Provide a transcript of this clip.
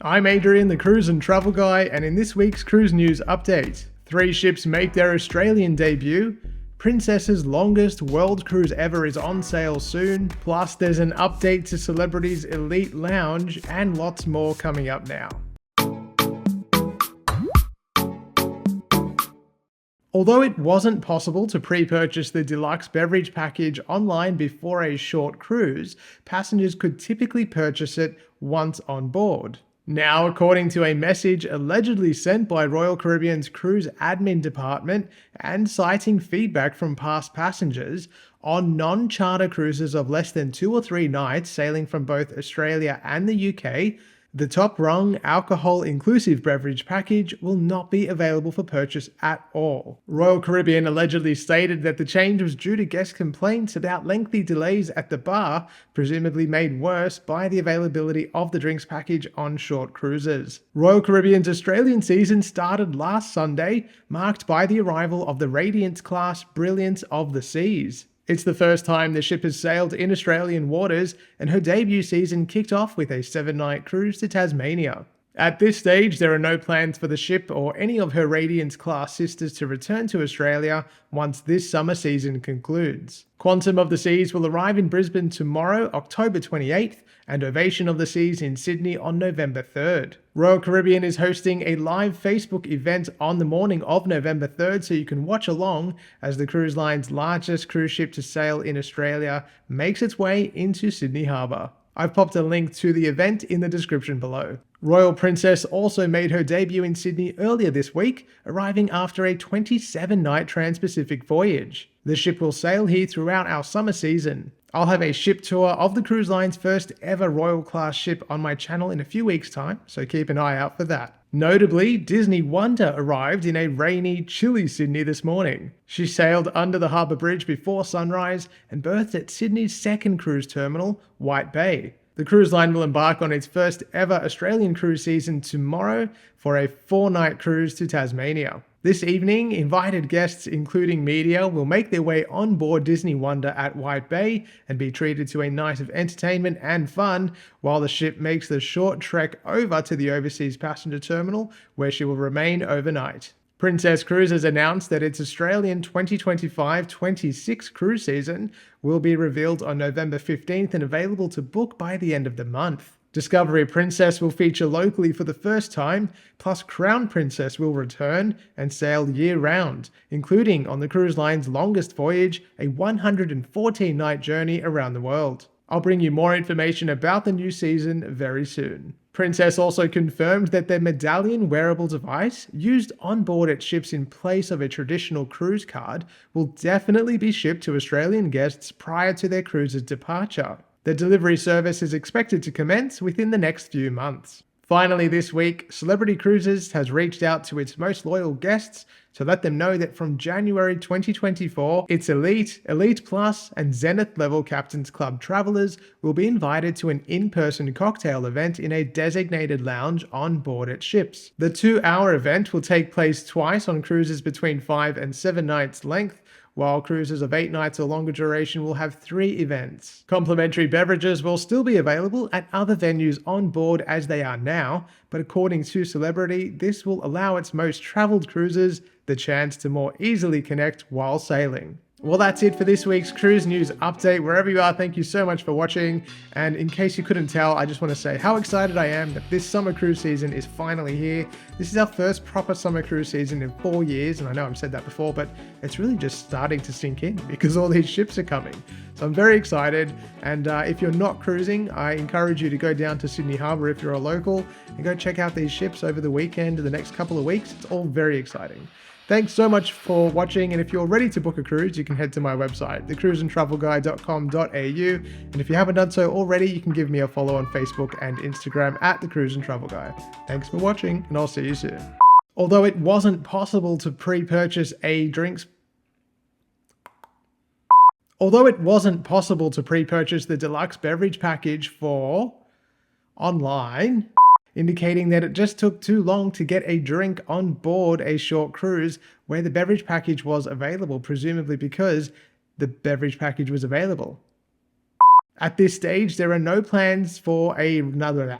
I'm Adrian, the cruise and travel guy, and in this week's cruise news update, 3 ships make their Australian debut, Princess's longest world cruise ever is on sale soon, plus there's an update to Celebrity's Elite Lounge, and lots more coming up now. Although it wasn't possible to pre-purchase the deluxe beverage package online before a short cruise, passengers could typically purchase it once on board. Now, according to a message allegedly sent by Royal Caribbean's cruise admin department and citing feedback from past passengers, on non-charter cruises of less than 2 or 3 nights sailing from both Australia and the UK, the top-rung alcohol-inclusive beverage package will not be available for purchase at all. Royal Caribbean allegedly stated that the change was due to guest complaints about lengthy delays at the bar, presumably made worse by the availability of the drinks package on short cruises. Royal Caribbean's Australian season started last Sunday, marked by the arrival of the Radiance class Brilliance of the Seas. It's the first time the ship has sailed in Australian waters, and her debut season kicked off with a 7-night cruise to Tasmania. At this stage, there are no plans for the ship or any of her Radiance-class sisters to return to Australia once this summer season concludes. Quantum of the Seas will arrive in Brisbane tomorrow, October 28th, and Ovation of the Seas in Sydney on November 3rd. Royal Caribbean is hosting a live Facebook event on the morning of November 3rd, so you can watch along as the cruise line's largest cruise ship to sail in Australia makes its way into Sydney Harbour. I've popped a link to the event in the description below. Royal Princess also made her debut in Sydney earlier this week, arriving after a 27-night Trans-Pacific voyage. The ship will sail here throughout our summer season. I'll have a ship tour of the cruise line's first ever Royal class ship on my channel in a few weeks' time, so keep an eye out for that. Notably, Disney Wonder arrived in a rainy, chilly Sydney this morning. She sailed under the harbour bridge before sunrise and berthed at Sydney's second cruise terminal, White Bay. The cruise line will embark on its first ever Australian cruise season tomorrow for a 4-night cruise to Tasmania. This evening, invited guests including media will make their way on board Disney Wonder at White Bay and be treated to a night of entertainment and fun while the ship makes the short trek over to the overseas passenger terminal where she will remain overnight. Princess Cruises announced that its Australian 2025-26 cruise season will be revealed on November 15th and available to book by the end of the month. Discovery Princess will feature locally for the first time, plus Crown Princess will return and sail year-round, including on the cruise line's longest voyage, a 114-night journey around the world. I'll bring you more information about the new season very soon. Princess also confirmed that their Medallion wearable device, used on board its ships in place of a traditional cruise card, will definitely be shipped to Australian guests prior to their cruise's departure. The delivery service is expected to commence within the next few months. Finally this week, Celebrity Cruises has reached out to its most loyal guests to let them know that from January 2024, its Elite, Elite Plus, and Zenith level Captain's Club travelers will be invited to an in-person cocktail event in a designated lounge on board its ships. The 2-hour event will take place twice on cruises between 5 and 7 nights length, while cruises of 8 nights or longer duration will have 3 events. Complimentary beverages will still be available at other venues on board as they are now, but according to Celebrity, this will allow its most travelled cruisers the chance to more easily connect while sailing. Well, that's it for this week's cruise news update. Wherever you are, thank you so much for watching. And in case you couldn't tell, I just want to say how excited I am that this summer cruise season is finally here. This is our first proper summer cruise season in 4 years. And I know I've said that before, but it's really just starting to sink in because all these ships are coming. So I'm very excited. And if you're not cruising, I encourage you to go down to Sydney Harbour if you're a local and go check out these ships over the weekend or the next couple of weeks. It's all very exciting. Thanks so much for watching, and if you're ready to book a cruise, you can head to my website, thecruiseandtravelguy.com.au, and if you haven't done so already, you can give me a follow on Facebook and Instagram at thecruiseandtravelguy. Thanks for watching, and I'll see you soon. Although it wasn't possible to pre-purchase the deluxe beverage package for online, indicating that it just took too long to get a drink on board a short cruise where the beverage package was available, presumably because the beverage package was available. At this stage, there are no plans for another